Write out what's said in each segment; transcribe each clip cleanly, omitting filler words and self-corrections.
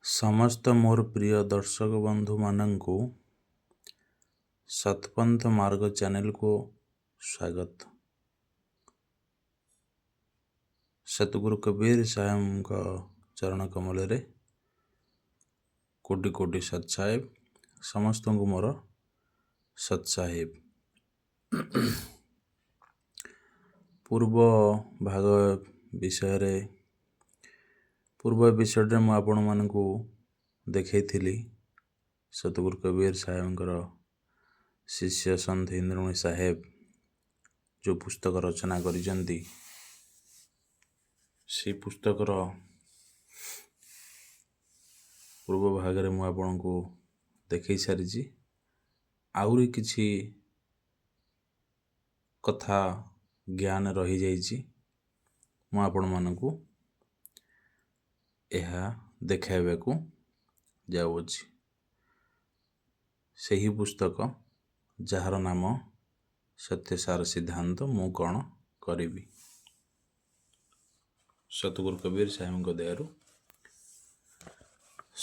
ସମସ୍ତ ମୋର ପ୍ରିୟ ଦର୍ଶକ ବନ୍ଧୁମାନଙ୍କୁ ସତପନ୍ଥ ମାର୍ଗ ଚ୍ୟାନେଲକୁ ସ୍ୱାଗତ। ସତଗୁରୁ କବୀର ସାହେବଙ୍କ ଚରଣ କମଳରେ କୋଟି କୋଟି ସତ୍ସାହେବ। ସମସ୍ତଙ୍କୁ ମୋର ସତ୍ସାହେବ। ପୂର୍ବ ଭାଗ ବିଷୟରେ ପୂର୍ବ ଏପିସୋଡ଼ରେ ମୁଁ ଆପଣମାନଙ୍କୁ ଦେଖାଇଥିଲି ସତଗୁରୁ କବୀର ସାହେବଙ୍କର ଶିଷ୍ୟ ସନ୍ଥ ଇନ୍ଦ୍ରମଣି ସାହେବ ଯେଉଁ ପୁସ୍ତକ ରଚନା କରିଛନ୍ତି, ସେହି ପୁସ୍ତକର ପୂର୍ବ ଭାଗରେ ମୁଁ ଆପଣଙ୍କୁ ଦେଖାଇ ସାରିଛି। ଆହୁରି କିଛି କଥା ଜ୍ଞାନ ରହିଯାଇଛି, ମୁଁ ଆପଣମାନଙ୍କୁ ଏହା ଦେଖାଇବାକୁ ଯାଉଅଛି। ସେହି ପୁସ୍ତକ ଯାହାର ନାମ ସତ୍ୟସାର ସିଦ୍ଧାନ୍ତ ମୁଁ କ'ଣ କରିବି। ସତଗୁରୁ କବୀର ସାହେବଙ୍କ ଦୟାରୁ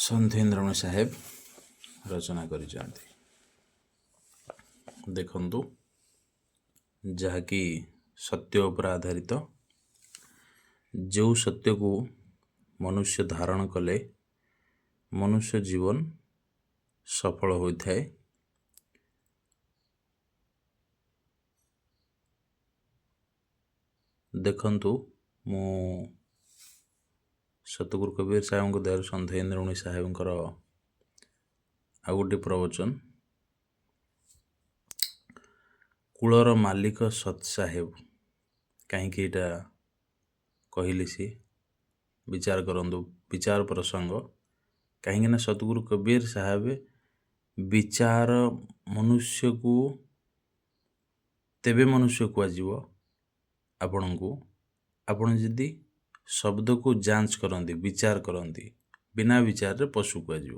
ସନ୍ଥ ଇନ୍ଦ୍ରମଣି ସାହେବ ରଚନା କରିଛନ୍ତି। ଦେଖନ୍ତୁ, ଯାହାକି ସତ୍ୟ ଉପରେ ଆଧାରିତ। ଯେଉଁ ସତ୍ୟକୁ ମନୁଷ୍ୟ ଧାରଣ କଲେ ମନୁଷ୍ୟ ଜୀବନ ସଫଳ ହୋଇଥାଏ। ଦେଖନ୍ତୁ, ମୁଁ ସତଗୁରୁ କବୀର ସାହେବଙ୍କ ଦୟାରୁ ସନ୍ଥ ଇନ୍ଦ୍ରମଣି ସାହେବଙ୍କର ଆଉ ଗୋଟିଏ ପ୍ରବଚନ, କୂଳର ମାଲିକ ସତ୍ ସାହେବ। କାହିଁକି ଏଇଟା କହିଲି, ସିଏ ବିଚାର କରନ୍ତୁ। ବିଚାର ପ୍ରସଙ୍ଗ। କାହିଁକିନା ସତଗୁରୁ କବୀର ସାହେବ ବିଚାର ମନୁଷ୍ୟକୁ ତେବେ ମନୁଷ୍ୟ କୁହାଯିବ ଆପଣଙ୍କୁ, ଆପଣ ଯଦି ଶବ୍ଦକୁ ଯାଞ୍ଚ କରନ୍ତି, ବିଚାର କରନ୍ତି। ବିନା ବିଚାରରେ ପଶୁ କୁହାଯିବ।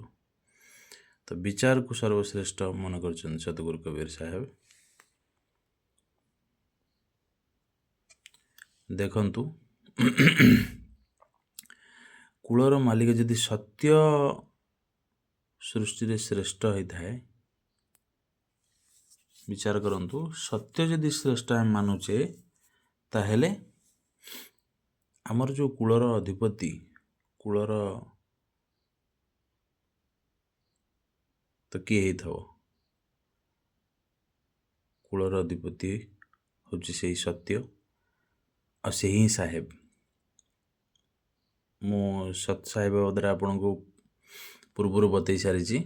ତ ବିଚାରକୁ ସର୍ବଶ୍ରେଷ୍ଠ ମନେ କରିଛନ୍ତି ସତଗୁରୁ କବୀର ସାହେବ। ଦେଖନ୍ତୁ, କୂଳର ମାଲିକ ଯଦି ସତ୍ୟ ସୃଷ୍ଟିରେ ଶ୍ରେଷ୍ଠ ହୋଇଥାଏ, ବିଚାର କରନ୍ତୁ, ସତ୍ୟ ଯଦି ଶ୍ରେଷ୍ଠ ଆମେ ମାନୁଛେ, ତାହେଲେ ଆମର ଯେଉଁ କୂଳର ଅଧିପତି, କୂଳର ତ କିଏ ହେଇଥିବ? କୂଳର ଅଧିପତି ହେଉଛି ସେଇ ସତ୍ୟ, ଆଉ ସେହି ହିଁ ସାହେବ। ମୁଁ ସତ୍ ସାହେବ ବାବଦରେ ଆପଣଙ୍କୁ ପୂର୍ବରୁ ବତେଇ ସାରିଛି।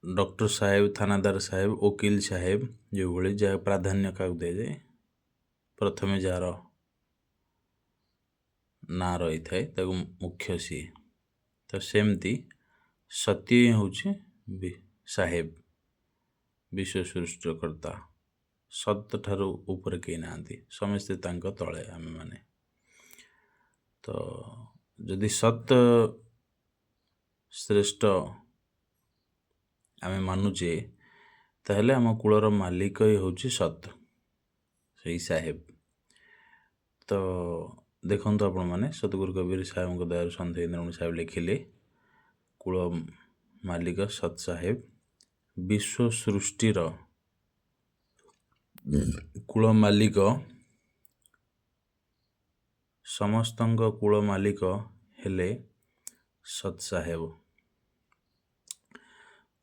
ଡକ୍ଟର ସାହେବ, ଥାନାଦାର ସାହେବ, ଓକିଲ ସାହେବ, ଯେଉଁଭଳି ଯାହା ପ୍ରାଧାନ୍ୟ କାହାକୁ ଦିଆଯାଏ, ପ୍ରଥମେ ଯାହାର ନାଁ ରହିଥାଏ ତାକୁ ମୁଖ୍ୟ ସିଏ। ତ ସେମିତି ସତ୍ୟ ହିଁ ହେଉଛି ସାହେବ, ବିଶ୍ୱ ସୃଷ୍ଟିକର୍ତ୍ତା। ସତ୍ ଠାରୁ ଉପରେ କେହି ନାହାନ୍ତି, ସମସ୍ତେ ତାଙ୍କ ତଳେ ଆମେମାନେ। ତ ଯଦି ସତ୍ ଶ୍ରେଷ୍ଠ ଆମେ ମାନୁଛେ, ତାହେଲେ ଆମ କୂଳର ମାଲିକ ହିଁ ହେଉଛି ସତ୍, ସେଇ ସାହେବ। ତ ଦେଖନ୍ତୁ, ଆପଣମାନେ ସତଗୁରୁ କବୀର ସାହେବଙ୍କ ଦୟାରୁ ସନ୍ଥ ଇନ୍ଦ୍ରମଣି ସାହେବ ଲେଖିଲେ, କୂଳ ମାଲିକ ସତ୍ ସାହେବ ବିଶ୍ୱ ସୃଷ୍ଟିର କୂଳ ମାଲିକ, ସମସ୍ତଙ୍କ କୂଳ ମାଲିକ ହେଲେ ସତ୍ ସାହେବ।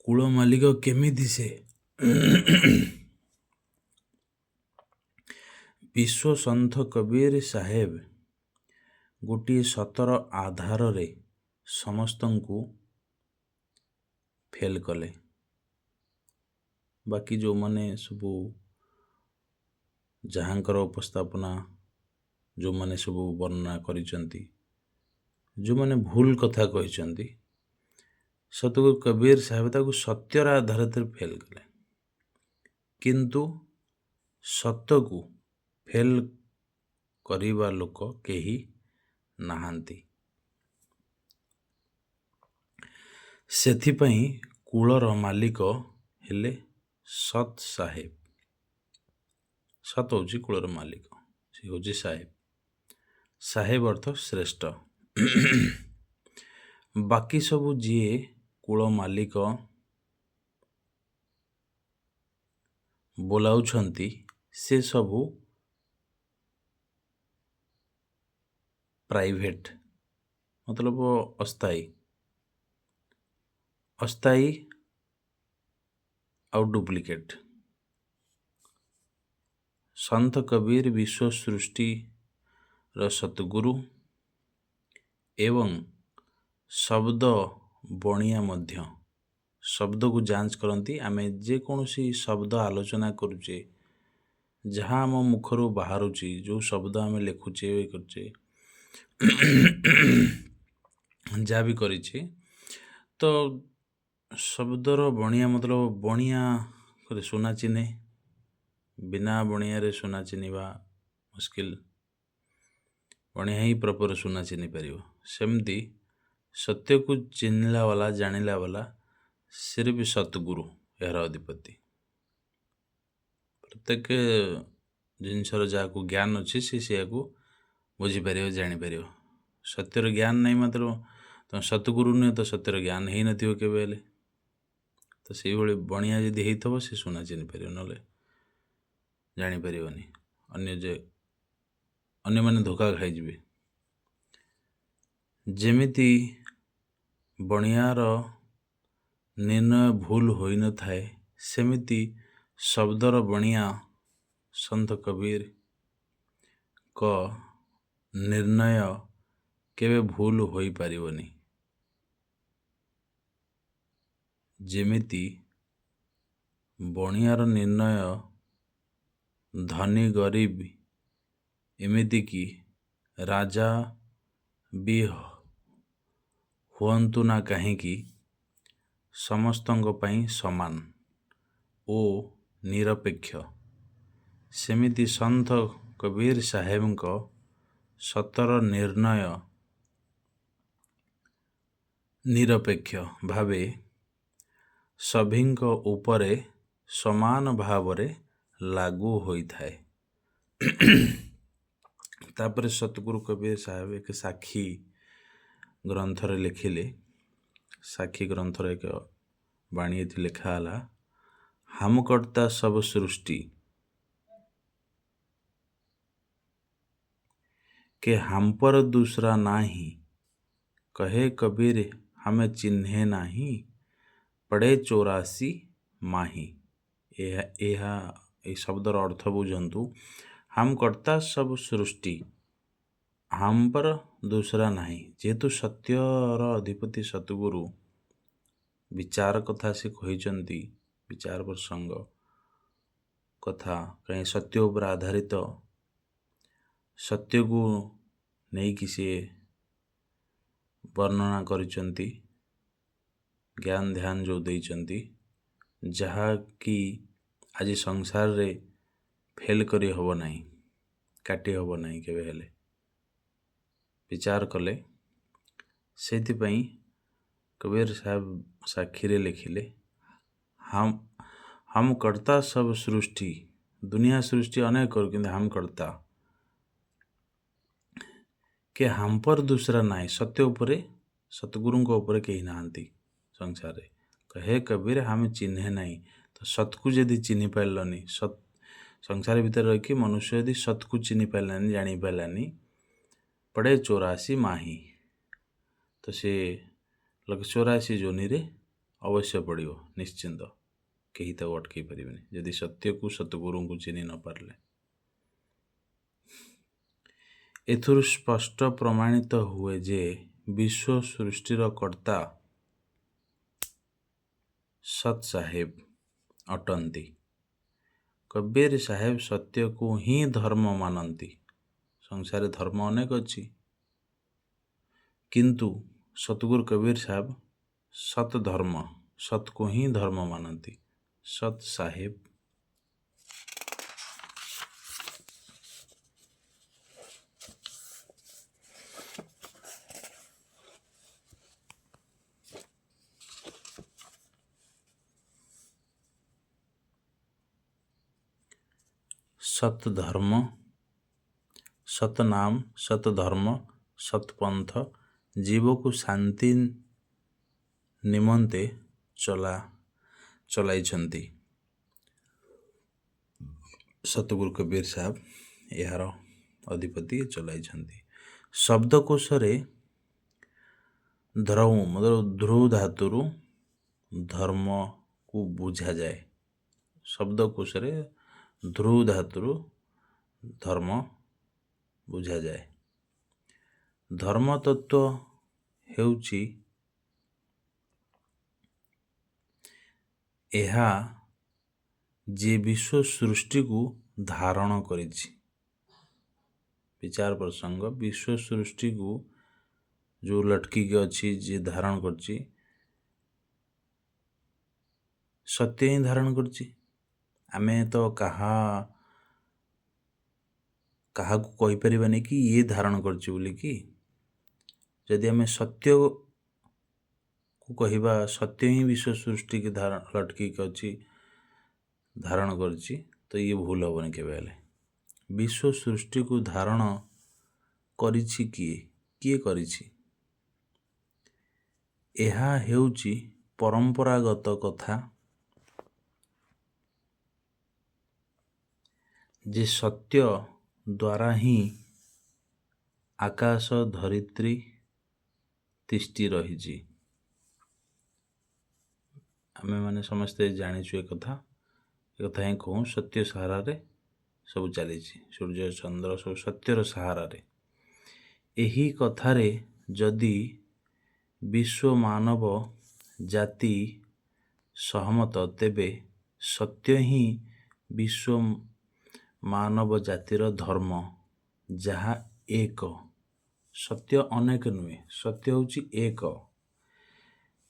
କୂଳ ମାଲିକ କେମିତି ସେ? ବିଶ୍ୱ ସନ୍ଥ କବୀର ସାହେବ ଗୋଟିଏ ସତର ଆଧାରରେ ସମସ୍ତଙ୍କୁ ଫେଲ୍ କଲେ। ବାକି ଯେଉଁମାନେ ସବୁ ଯାହାଙ୍କର ଉପସ୍ଥାପନା, ଯେଉଁମାନେ ସବୁ ବର୍ଣ୍ଣନା କରିଛନ୍ତି, ଯେଉଁମାନେ ଭୁଲ କଥା କହିଛନ୍ତି, ସତଗୁରୁ କବୀର ସାହେବ ତାକୁ ସତ୍ୟର ଆଧାରରେ ଫେଲ୍ କଲେ। କିନ୍ତୁ ସତକୁ ଫେଲ୍ କରିବା ଲୋକ କେହି ନାହାନ୍ତି। ସେଥିପାଇଁ କୂଳର ମାଲିକ ହେଲେ ସତ୍ ସାହେବ। ସତ୍ ହେଉଛି କୂଳର ମାଲିକ, ସେ ହେଉଛି ସାହେବ। ସାହେବ ଅର୍ଥ ଶ୍ରେଷ୍ଠ। ବାକି ସବୁ ଯିଏ କୂଳ ମାଲିକ ବୋଲାଉଛନ୍ତି ସେ ସବୁ ପ୍ରାଇଭେଟ୍, ମତଲବ ଅସ୍ଥାୟୀ। ଅସ୍ଥାୟୀ ଆଉ ଡୁପ୍ଲିକେଟ୍। ସନ୍ଥ କବୀର ବିଶ୍ୱ ସୃଷ୍ଟିର ସତଗୁରୁ ଏବଂ ଶବ୍ଦ ବଣିଆ ମଧ୍ୟ। ଶବ୍ଦକୁ ଯାଞ୍ଚ କରନ୍ତି। ଆମେ ଯେକୌଣସି ଶବ୍ଦ ଆଲୋଚନା କରୁଛେ, ଯାହା ଆମ ମୁଖରୁ ବାହାରୁଛି, ଯେଉଁ ଶବ୍ଦ ଆମେ ଲେଖୁଛେ କରୁଛେ ଯାହା ବି କରିଛେ, ତ ଶବ୍ଦର ବଣିଆ ମତଲବ ବଣିଆ ସୁନା ଚିହ୍ନେ। ବିନା ବଣିଆରେ ସୁନା ଚିହ୍ନିବା ମୁସ୍କିଲ। ବଣିଆ ହିଁ ପ୍ରପର ସୁନା ଚିହ୍ନି ପାରିବ। ସେମିତି ସତ୍ୟକୁ ଚିହ୍ନିଲା ବାଲା, ଜାଣିଲା ବାଲା, ସେରେ ବି ସତଗୁରୁ ଏହାର ଅଧିପତି। ପ୍ରତ୍ୟେକ ଜିନିଷର ଯାହାକୁ ଜ୍ଞାନ ଅଛି ସେ ସେୟାକୁ ବୁଝିପାରିବ, ଜାଣିପାରିବ। ସତ୍ୟର ଜ୍ଞାନ ନାହିଁ ମାତ୍ର ତମେ ସତଗୁରୁ ନୁହେଁ, ତ ସତ୍ୟର ଜ୍ଞାନ ହେଇନଥିବ କେବେ ହେଲେ। ତ ସେଇଭଳି ବଣିଆ ଯଦି ହେଇଥିବ ସେ ସୁନା ଚିହ୍ନି ପାରିବ, ନହେଲେ ଜାଣିପାରିବନି। ଅନ୍ୟମାନେ ଧୋକା ଖାଇଯିବେ। ଯେମିତି ବଣିଆର ନିର୍ଣ୍ଣୟ ଭୁଲ ହୋଇନଥାଏ, ସେମିତି ଶବ୍ଦର ବଣିଆ ସନ୍ଥ କବୀରଙ୍କ ନିର୍ଣ୍ଣୟ କେବେ ଭୁଲ ହୋଇପାରିବନି। ଯେମିତି ବଣିଆର ନିର୍ଣ୍ଣୟ ଧନୀ ଗରିବ ଏମିତିକି ରାଜା ବି ହୁଅନ୍ତୁ ନା କାହିଁକି ସମସ୍ତଙ୍କ ପାଇଁ ସମାନ ଓ ନିରପେକ୍ଷ, ସେମିତି ସନ୍ଥ କବୀର ସାହେବଙ୍କ ସତର ନିର୍ଣ୍ଣୟ ନିରପେକ୍ଷ ଭାବେ ସଭିଙ୍କ ଉପରେ ସମାନ ଭାବରେ ଲାଗୁ ହୋଇଥାଏ। ତାପରେ ସତଗୁରୁ କବୀର ସାହେବ ଏକ ସାକ୍ଷୀ ଗ୍ରନ୍ଥରେ ଲେଖିଲେ। ସାକ୍ଷୀ ଗ୍ରନ୍ଥର ଏକ ବାଣୀ ଏଠି ଲେଖା ହେଲା, हम करता सब सृष्टि के हम पर दूसरा नाही, कहे कबीर हमें चिन्हे नाही, पड़े 84 माही। ଏହି ଶବ୍ଦର ଅର୍ଥ ବୁଝନ୍ତୁ। हम करता सब सृष्टि, हम पर दूसरा ନାହିଁ। ଯେହେତୁ ସତ୍ୟର ଅଧିପତି ସତଗୁରୁ ବିଚାର କଥା ସେ କହିଛନ୍ତି, ବିଚାର ପ୍ରସଙ୍ଗ କଥା, କାହିଁ ସତ୍ୟ ଉପରେ ଆଧାରିତ, ସତ୍ୟକୁ ନେଇକି ସିଏ ବର୍ଣ୍ଣନା କରିଛନ୍ତି, ଜ୍ଞାନ ଧ୍ୟାନ ଯେଉଁ ଦେଇଛନ୍ତି, ଯାହାକି ଆଜି ସଂସାରରେ ଫେଲ୍ କରି ହେବ ନାହିଁ, କାଟି ହେବ ନାହିଁ କେବେ ହେଲେ ବିଚାର କଲେ। ସେଇଥିପାଇଁ କବୀର ସାହେବ ସାକ୍ଷୀରେ ଲେଖିଲେ, हम करता सब सृष्टि, ଦୁନିଆ ସୃଷ୍ଟି ଅନେକ କରୁ କିନ୍ତୁ हम करता के हम पर दूसरा ନାହିଁ। ସତ୍ୟ ଉପରେ, ସତଗୁରୁଙ୍କ ଉପରେ କେହି ନାହାନ୍ତି ସଂସାରରେ। କହେ କବୀର ଆମେ ଚିହ୍ନେ ନାହିଁ। ତ ସତ୍କୁ ଯଦି ଚିହ୍ନି ପାରିଲନି, ସଂସାର ଭିତରେ ରହିକି ମନୁଷ୍ୟ ଯଦି ସତ୍କୁ ଚିହ୍ନି ପାରିଲାନି, ଜାଣିପାରିଲାନି, ପଡ଼େ 84 ମାହି, ତ ସେ 84 ଯୋନିରେ ଅବଶ୍ୟ ପଡ଼ିବ ନିଶ୍ଚିନ୍ତ। କେହି ତାକୁ ଅଟକେଇ ପାରିବେନି ଯଦି ସତ୍ୟକୁ, ସତଗୁରୁଙ୍କୁ ଚିହ୍ନି ନ ପାରିଲେ। ଏଥିରୁ ସ୍ପଷ୍ଟ ପ୍ରମାଣିତ ହୁଏ ଯେ ବିଶ୍ୱ ସୃଷ୍ଟିର କର୍ତ୍ତା ସତ୍ ସାହେବ ଅଟନ୍ତି। କବୀର ସାହେବ ସତ୍ୟକୁ ହିଁ ଧର୍ମ ମାନନ୍ତି। ସଂସାରରେ ଧର୍ମ ଅନେକ ଅଛି, କିନ୍ତୁ ସତଗୁରୁ କବୀର ସାହେବ ସତ୍ ଧର୍ମ, ସତ୍କୁ ହିଁ ଧର୍ମ ମାନନ୍ତି। ସତ୍ ସାହେବ ସତ୍ ଧର୍ମ, ସତ୍ ନାମ ସତ୍ ଧର୍ମ ସତ୍ ପନ୍ଥ ଜୀବକୁ ଶାନ୍ତି ନିମନ୍ତେ ଚଲାଇଛନ୍ତି। ସତଗୁରୁ କବୀର ସାହେବ ଏହାର ଅଧିପତି ଚଲାଇଛନ୍ତି। ଶବ୍ଦକୋଶରେ ଧ୍ରୁ ଧାତୁରୁ ଧର୍ମକୁ ବୁଝାଯାଏ। ଶବ୍ଦକୋଶରେ ଧ୍ରୁ ଧାତୁରୁ ଧର୍ମ ବୁଝାଯାଏ। ଧର୍ମ ତତ୍ତ୍ୱ ହେଉଛି ଏହା ଯିଏ ବିଶ୍ୱ ସୃଷ୍ଟିକୁ ଧାରଣ କରିଛି। ବିଚାର ପ୍ରସଙ୍ଗ, ବିଶ୍ୱ ସୃଷ୍ଟିକୁ ଯେଉଁ ଲଟକିକି ଅଛି, ଯିଏ ଧାରଣ କରିଛି, ସତ୍ୟ ହିଁ ଧାରଣ କରିଛି। ଆମେ ତ କାହାକୁ କହିପାରିବାନି କି ଇଏ ଧାରଣ କରିଛି ବୋଲିକି। ଯଦି ଆମେ ସତ୍ୟକୁ କହିବା ସତ୍ୟ ହିଁ ବିଶ୍ୱ ସୃଷ୍ଟିକି ଲଟକିକି ଅଛି, ଧାରଣ କରିଛି, ତ ଇଏ ଭୁଲ ହେବନି କେବେ ହେଲେ। ବିଶ୍ୱ ସୃଷ୍ଟିକୁ ଧାରଣ କରିଛି କିଏ କରିଛି? ଏହା ହେଉଛି ପରମ୍ପରାଗତ କଥା ଯେ ସତ୍ୟ ଦ୍ୱାରା ହିଁ ଆକାଶ ଧରିତ୍ରୀ ତିଷ୍ଠି ରହିଛି। ଆମେମାନେ ସମସ୍ତେ ଜାଣିଛୁ ଏକଥା ହିଁ କହୁ, ସତ୍ୟ ସାହାରାରେ ସବୁ ଚାଲିଛି। ସୂର୍ଯ୍ୟ ଚନ୍ଦ୍ର ସବୁ ସତ୍ୟର ସାହାରାରେ। ଏହି କଥାରେ ଯଦି ବିଶ୍ୱ ମାନବ ଜାତି ସହମତ, ତେବେ ସତ୍ୟ ହିଁ ବିଶ୍ୱ ମାନବ ଜାତିର ଧର୍ମ, ଯାହା ଏକ। ସତ୍ୟ ଅନେକ ନୁହେଁ, ସତ୍ୟ ହେଉଛି ଏକ।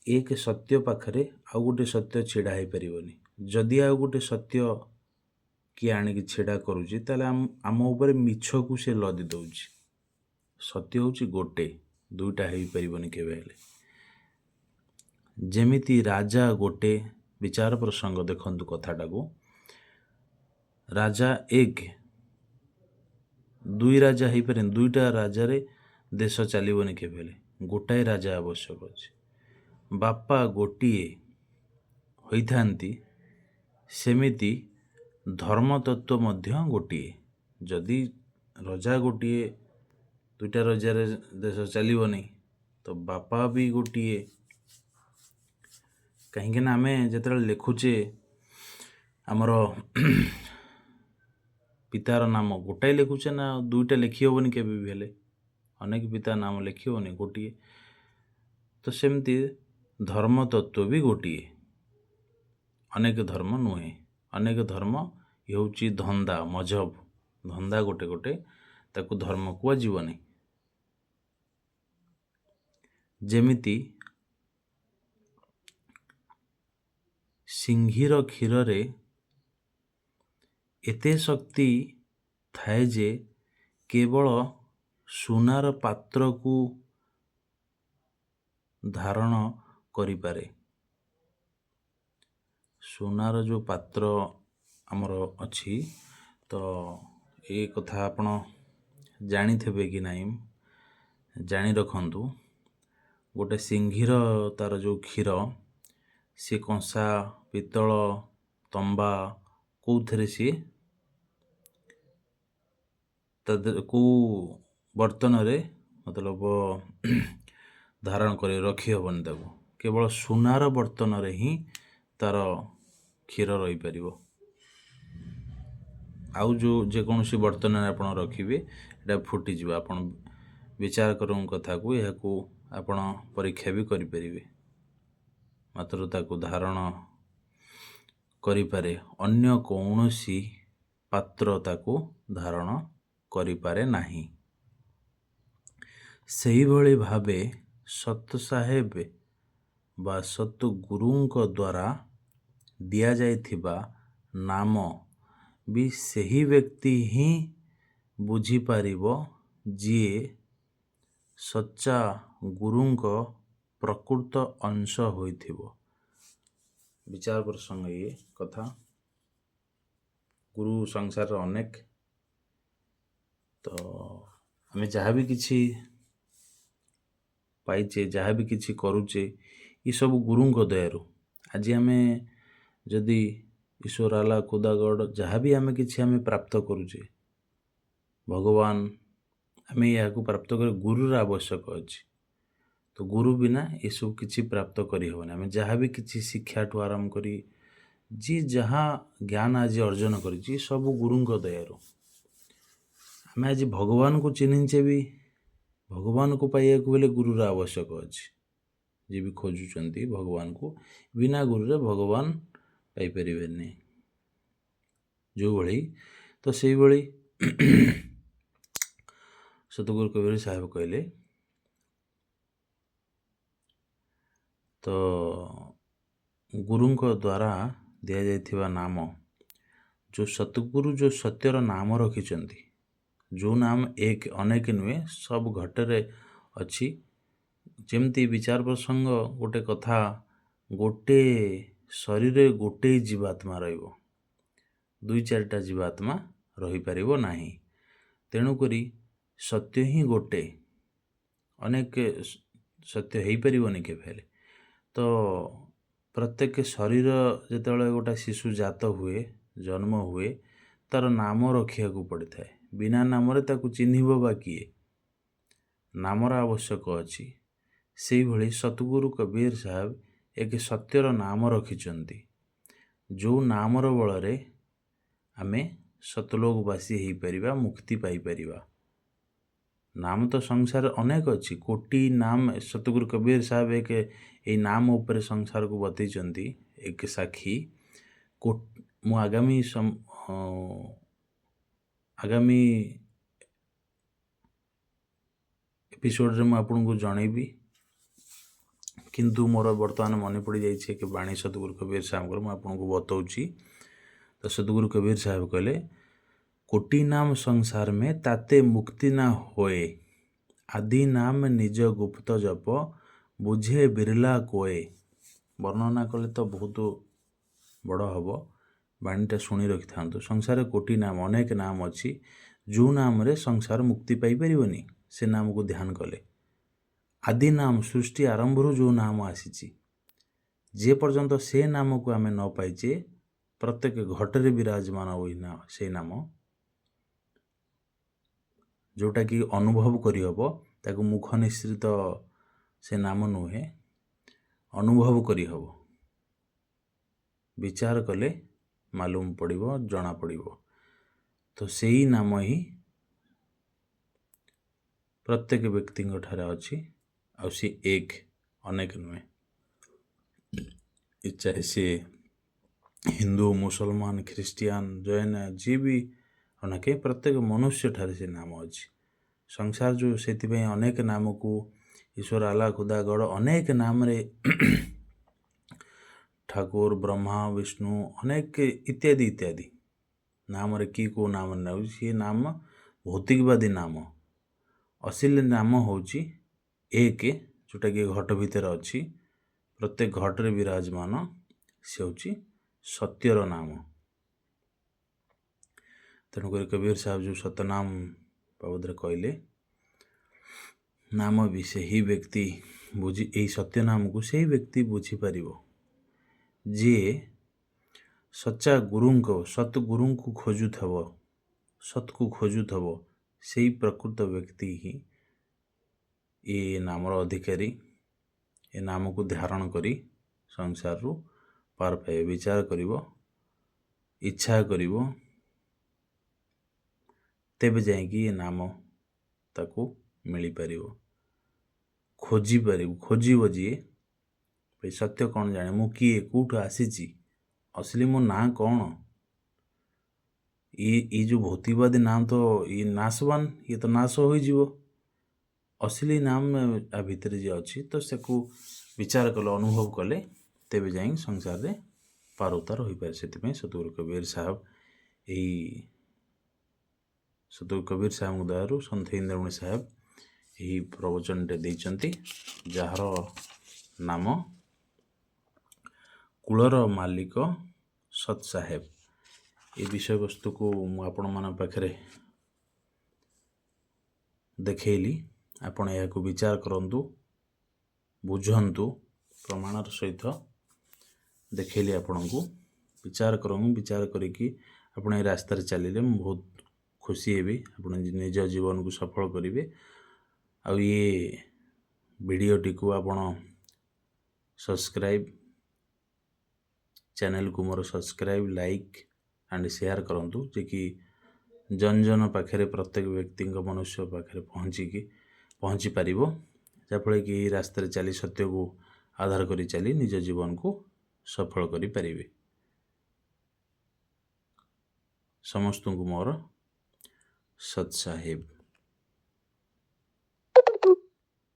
ଏକ ସତ୍ୟ ପାଖରେ ଆଉ ଗୋଟେ ସତ୍ୟ ଛିଡ଼ା ହେଇପାରିବନି। ଯଦି ଆଉ ଗୋଟେ ସତ୍ୟ କିଏ ଆଣିକି ଛିଡ଼ା କରୁଛି, ତାହେଲେ ଆମ ଉପରେ ମିଛକୁ ସେ ଲଦି ଦେଉଛି। ସତ୍ୟ ହେଉଛି ଗୋଟେ, ଦୁଇଟା ହେଇପାରିବନି କେବେ ହେଲେ। ଯେମିତି ରାଜା ଗୋଟେ, ବିଚାର ପ୍ରସଙ୍ଗ ଦେଖନ୍ତୁ କଥାଟାକୁ। ରାଜା ଏକ, ଦୁଇ ରାଜା ହେଇପାରେନି। ଦୁଇଟା ରାଜାରେ ଦେଶ ଚାଲିବନି କେବେ ହେଲେ। ଗୋଟାଏ ରାଜା ଆବଶ୍ୟକ ଅଛି। ବାପା ଗୋଟିଏ ହୋଇଥାନ୍ତି, ସେମିତି ଧର୍ମ ତତ୍ତ୍ୱ ମଧ୍ୟ ଗୋଟିଏ। ଯଦି ରଜା ଗୋଟିଏ, ଦୁଇଟା ରଜାରେ ଦେଶ ଚାଲିବନି, ତ ବାପା ବି ଗୋଟିଏ। କାହିଁକିନା ଆମେ ଯେତେବେଳେ ଲେଖୁଛେ ଆମର ପିତାର ନାମ ଗୋଟାଏ ଲେଖୁଛେ ନା, ଦୁଇଟା ଲେଖି ହେବନି କେବେ ବି ହେଲେ। ଅନେକ ପିତା ନାମ ଲେଖି ହେବନି, ଗୋଟିଏ। ତ ସେମିତି ଧର୍ମ ତତ୍ତ୍ୱ ବି ଗୋଟିଏ, ଅନେକ ଧର୍ମ ନୁହେଁ। ଅନେକ ଧର୍ମ ହେଉଛି ଧନ୍ଦା, ମଜହବ। ଧନ୍ଦା ଗୋଟେ ଗୋଟେ, ତାକୁ ଧର୍ମ କୁହାଯିବନି। ଯେମିତି ସିଂହୀର କ୍ଷୀରରେ ଏତେ ଶକ୍ତି ଥାଏ ଯେ କେବଳ ସୁନାର ପାତ୍ରକୁ ଧାରଣ କରିପାରେ। ସୁନାର ଯେଉଁ ପାତ୍ର ଆମର ଅଛି, ତ ଏ କଥା ଆପଣ ଜାଣିଥିବେ କି ନାହିଁ ଜାଣି ରଖନ୍ତୁ। ଗୋଟେ ସିଂହୀର ତାର ଯେଉଁ କ୍ଷୀର, ସିଏ କଂସା, ପିତ୍ତଳ, ତମ୍ବା କେଉଁଥିରେ ସିଏ କେଉଁ ବର୍ତ୍ତନରେ ମତଲବ ଧାରଣ କରି ରଖି ହେବନି ତାକୁ। କେବଳ ସୁନାର ବର୍ତ୍ତନରେ ହିଁ ତାର କ୍ଷୀର ରହିପାରିବ। ଆଉ ଯେଉଁ ଯେକୌଣସି ବର୍ତ୍ତନରେ ଆପଣ ରଖିବେ, ଏଇଟା ଫୁଟିଯିବ। ଆପଣ ବିଚାର କରନ୍ତୁ କଥାକୁ, ଏହାକୁ ଆପଣ ପରୀକ୍ଷା ବି କରିପାରିବେ। ମାତ୍ର ତାକୁ ଧାରଣ କରିପାରେ, ଅନ୍ୟ କୌଣସି ପାତ୍ର ତାକୁ ଧାରଣ କରିପାରେ ନାହିଁ। ସେହିଭଳି ଭାବେ ସତ୍ ସାହେବ ବା ସତ୍ ଗୁରୁଙ୍କ ଦ୍ୱାରା ଦିଆଯାଇଥିବା ନାମ ବି ସେହି ବ୍ୟକ୍ତି ହିଁ ବୁଝିପାରିବ, ଯିଏ ସଚ୍ଚା ଗୁରୁଙ୍କ ପ୍ରକୃତ ଅଂଶ ହୋଇଥିବ। ବିଚାର ପ୍ରସଙ୍ଗ ଇଏ କଥା। ଗୁରୁ ସଂସାରରେ ଅନେକ, ତ ଆମେ ଯାହା ବି କିଛି ପାଇଛେ, ଯାହା ବି କିଛି କରୁଛେ, ଏସବୁ ଗୁରୁଙ୍କ ଦୟାରୁ। ଆଜି ଆମେ ଯଦି ଈଶ୍ୱର ଆଲା ଖୁଦା ଗଡ଼ ଯାହା ବି ଆମେ କିଛି ଆମେ ପ୍ରାପ୍ତ କରୁଛେ, ଭଗବାନ ଆମେ ଏହାକୁ ପ୍ରାପ୍ତ କରି ଗୁରୁର ଆବଶ୍ୟକ ଅଛି। ତ ଗୁରୁ ବିନା ଏସବୁ କିଛି ପ୍ରାପ୍ତ କରିହେବନି। ଆମେ ଯାହା ବି କିଛି ଶିକ୍ଷାଠୁ ଆରମ୍ଭ କରି ଯିଏ ଯାହା ଜ୍ଞାନ ଆଜି ଅର୍ଜନ କରିଛି ସବୁ ଗୁରୁଙ୍କ ଦୟାରୁ। ଆମେ ଆଜି ଭଗବାନଙ୍କୁ ଚିହ୍ନିଛେ ବି, ଭଗବାନଙ୍କୁ ପାଇବାକୁ ହେଲେ ଗୁରୁର ଆବଶ୍ୟକ ଅଛି। ଯିଏ ବି ଖୋଜୁଛନ୍ତି ଭଗବାନଙ୍କୁ, ବିନା ଗୁରୁରେ ଭଗବାନ ପାଇପାରିବେନି। ଯେଉଁଭଳି ତ ସେଇଭଳି ସତଗୁରୁ କବିର ସାହେବ କହିଲେ, ତ ଗୁରୁଙ୍କ ଦ୍ୱାରା ଦିଆଯାଇଥିବା ନାମ, ଯେଉଁ ସତଗୁରୁ ଯେଉଁ ସତ୍ୟର ନାମ ରଖିଛନ୍ତି, ଯେଉଁ ନାମ ଏକ ଅନେକ ନୁହେଁ, ସବୁ ଘଟରେ ଅଛି। ଯେମିତି ବିଚାର ପ୍ରସଙ୍ଗ ଗୋଟେ କଥା, ଗୋଟେ ଶରୀରରେ ଗୋଟେ ଜୀବାତ୍ମା ରହିବ, 2-4ଟା ଜୀବାତ୍ମା ରହିପାରିବ ନାହିଁ। ତେଣୁକରି ସତ୍ୟ ହିଁ ଗୋଟେ, ଅନେକ ସତ୍ୟ ହେଇପାରିବନି କେବେ ହେଲେ। ତ ପ୍ରତ୍ୟେକ ଶରୀର ଯେତେବେଳେ ଗୋଟେ ଶିଶୁ ଜାତ ହୁଏ, ଜନ୍ମ ହୁଏ, ତାର ନାମ ରଖିବାକୁ ପଡ଼ିଥାଏ। ବିନା ନାମରେ ତାକୁ ଚିହ୍ନିବ ବା କିଏ? ନାମର ଆବଶ୍ୟକ ଅଛି। ସେଇଭଳି ସତଗୁରୁ କବୀର ସାହେବ ଏକ ସତ୍ୟର ନାମ ରଖିଛନ୍ତି, ଯେଉଁ ନାମର ବଳରେ ଆମେ ସତଲୋକବାସୀ ହେଇପାରିବା, ମୁକ୍ତି ପାଇପାରିବା। ନାମ ତ ସଂସାର ଅନେକ ଅଛି, କୋଟି ନାମ। ସତଗୁରୁ କବୀର ସାହେବ ଏଇ ନାମ ଉପରେ ସଂସାରକୁ ବତେଇଛନ୍ତି ଏକ ସାକ୍ଷୀ। ମୁଁ ଆଗାମୀ ଏପିସୋଡ଼ରେ ମୁଁ ଆପଣଙ୍କୁ ଜଣେଇବି, କିନ୍ତୁ ମୋର ବର୍ତ୍ତମାନ ମନେ ପଡ଼ିଯାଇଛି କି ବାଣୀ ସତଗୁରୁ କବୀର ସାହେବଙ୍କର, ମୁଁ ଆପଣଙ୍କୁ ବତଉଛି। ତ ସତଗୁରୁ କବୀର ସାହେବ କହିଲେ, କୋଟି ନାମ ସଂସାର ମେ ତାତେ ମୁକ୍ତି ନା ହୋଏ, ଆଦି ନାମ ନିଜ ଗୁପ୍ତ ଜପ ବୁଝେ ବିରଲା କୋଏ। ବର୍ଣ୍ଣନା କଲେ ତ ବହୁତ ବଡ଼ ହେବ, ବାଣୀଟା ଶୁଣି ରଖିଥାନ୍ତୁ। ସଂସାରରେ କୋଟି ନାମ, ଅନେକ ନାମ ଅଛି, ଯେଉଁ ନାମରେ ସଂସାର ମୁକ୍ତି ପାଇପାରିବନି ସେ ନାମକୁ ଧ୍ୟାନ କଲେ। ଆଦି ନାମ, ସୃଷ୍ଟି ଆରମ୍ଭରୁ ଯେଉଁ ନାମ ଆସିଛି, ଯେ ପର୍ଯ୍ୟନ୍ତ ସେ ନାମକୁ ଆମେ ନ ପାଇଛେ, ପ୍ରତ୍ୟେକ ଘଟରେ ବିରାଜମାନ ହୋଇ ସେଇ ନାମ, ଯେଉଁଟାକି ଅନୁଭବ କରିହେବ, ତାକୁ ମୁଖ ନିଃସୃତ ସେ ନାମ ନୁହେଁ, ଅନୁଭବ କରିହେବ। ବିଚାର କଲେ ମାଲୁମ ପଡ଼ିବ, ଜଣାପଡ଼ିବ। ତ ସେଇ ନାମ ହିଁ ପ୍ରତ୍ୟେକ ବ୍ୟକ୍ତିଙ୍କ ଠାରେ ଅଛି, ଆଉ ସେ ଏକ, ଅନେକ ନୁହେଁ। ଚାहे ସିଏ ହିନ୍ଦୁ, ମୁସଲମାନ, ଖ୍ରୀଷ୍ଟିଆନ, ଜୈନ, ଯିଏ ବି ଅନେକ, ପ୍ରତ୍ୟେକ ମନୁଷ୍ୟ ଠାରେ ସେ ନାମ ଅଛି। ସଂସାର ଯେଉଁ, ସେଥିପାଇଁ ଅନେକ ନାମକୁ ଈଶ୍ୱର ଆଲା ଖୁଦା ଗଡ଼ ଅନେକ ନାମରେ ଠାକୁର, ବ୍ରହ୍ମା, ବିଷ୍ଣୁ, ଅନେକ ଇତ୍ୟାଦି ଇତ୍ୟାଦି ନାମରେ କିଏ କେଉଁ ନାମ ନେଉଛି, ସେ ନାମ ଭୌତିକବାଦୀ ନାମ। ଅସଲି ନାମ ହେଉଛି ଏକ, ଯେଉଁଟାକି ଘଟ ଭିତରେ ଅଛି, ପ୍ରତ୍ୟେକ ଘଟରେ ବିରାଜମାନ, ସେ ହେଉଛି ସତ୍ୟର ନାମ। ତେଣୁକରି କବୀର ସାହେବ ଯେଉଁ ସତନାମ ବାବଦରେ କହିଲେ, ନାମ ବି ସେହି ବ୍ୟକ୍ତି ବୁଝି, ଏଇ ସତ୍ୟ ନାମକୁ ସେହି ବ୍ୟକ୍ତି ବୁଝିପାରିବ ଯିଏ ସଚ୍ଚା ଗୁରୁଙ୍କ, ସତ୍ ଗୁରୁଙ୍କୁ ଖୋଜୁଥିବ, ସତ୍କୁ ଖୋଜୁଥିବ, ସେଇ ପ୍ରକୃତ ବ୍ୟକ୍ତି ହିଁ ଏ ନାମର ଅଧିକାରୀ। ଏ ନାମକୁ ଧାରଣ କରି ସଂସାରରୁ ପାର ପାଇବ, ବିଚାର କରିବ, ଇଚ୍ଛା କରିବ, ତେବେ ଯାଇକି ଏ ନାମ ତାକୁ ମିଳିପାରିବ। ଖୋଜିବ ଯିଏ, ସତ୍ୟ କ'ଣ ଜାଣେ, ମୁଁ କିଏ, କେଉଁଠୁ ଆସିଛି, ଅସଲି ମୋ ନାଁ କ'ଣ? ଏ ଯେଉଁ ଭୌତିକବାଦୀ ନାମ ତ ଇଏ ନାଶବାନ, ଇଏ ତ ନାଶ ହୋଇଯିବ। ଅସଲି ନାମ ଆ ଭିତରେ ଯିଏ ଅଛି, ତ ସେକୁ ବିଚାର କଲେ, ଅନୁଭବ କଲେ, ତେବେ ଯାଇ ସଂସାରରେ ପାର ଉତାର ହୋଇପାରେ। ସେଥିପାଇଁ ସତଗୁରୁ କବୀର ସାହେବ ସତଗୁରୁ କବୀର ସାହେବଙ୍କ ଦୟାରୁ ସନ୍ଥ ଇନ୍ଦ୍ରମଣି ସାହେବ ଏହି ପ୍ରବଚନଟେ ଦେଇଛନ୍ତି, ଯାହାର ନାମ କୁଳର ମାଲିକ ସତ୍ ସାହେବ। ଏ ବିଷୟବସ୍ତୁକୁ ମୁଁ ଆପଣମାନଙ୍କ ପାଖରେ ଦେଖେଇଲି ଆପଣ ଏହାକୁ ବିଚାର କରନ୍ତୁ, ବୁଝନ୍ତୁ, ପ୍ରମାଣର ସହିତ ଦେଖେଇଲି ଆପଣଙ୍କୁ। ବିଚାର କରନ୍ତୁ, ବିଚାର କରିକି ଆପଣ ଏ ରାସ୍ତାରେ ଚାଲିଲେ ମୁଁ ବହୁତ ଖୁସି ହେବି। ଆପଣ ନିଜ ଜୀବନକୁ ସଫଳ କରିବେ। ଆଉ ଇଏ ଭିଡ଼ିଓଟିକୁ ଆପଣ ସବସ୍କ୍ରାଇବ୍, ଚ୍ୟାନେଲକୁ ମୋର ସବସ୍କ୍ରାଇବ୍, ଲାଇକ୍ ଆଣ୍ଡ ସେୟାର କରନ୍ତୁ, ଯେ କି ଜନ ପାଖରେ, ପ୍ରତ୍ୟେକ ବ୍ୟକ୍ତିଙ୍କ ମନୁଷ୍ୟ ପାଖରେ ପହଞ୍ଚି ପାରିବ, ଯାହାଫଳରେ କି ଏହି ରାସ୍ତାରେ ଚାଲି ସତ୍ୟକୁ ଆଧାର କରି ଚାଲି ନିଜ ଜୀବନକୁ ସଫଳ କରିପାରିବେ। ସମସ୍ତଙ୍କୁ ମୋର ସତ୍ ସାହେବ।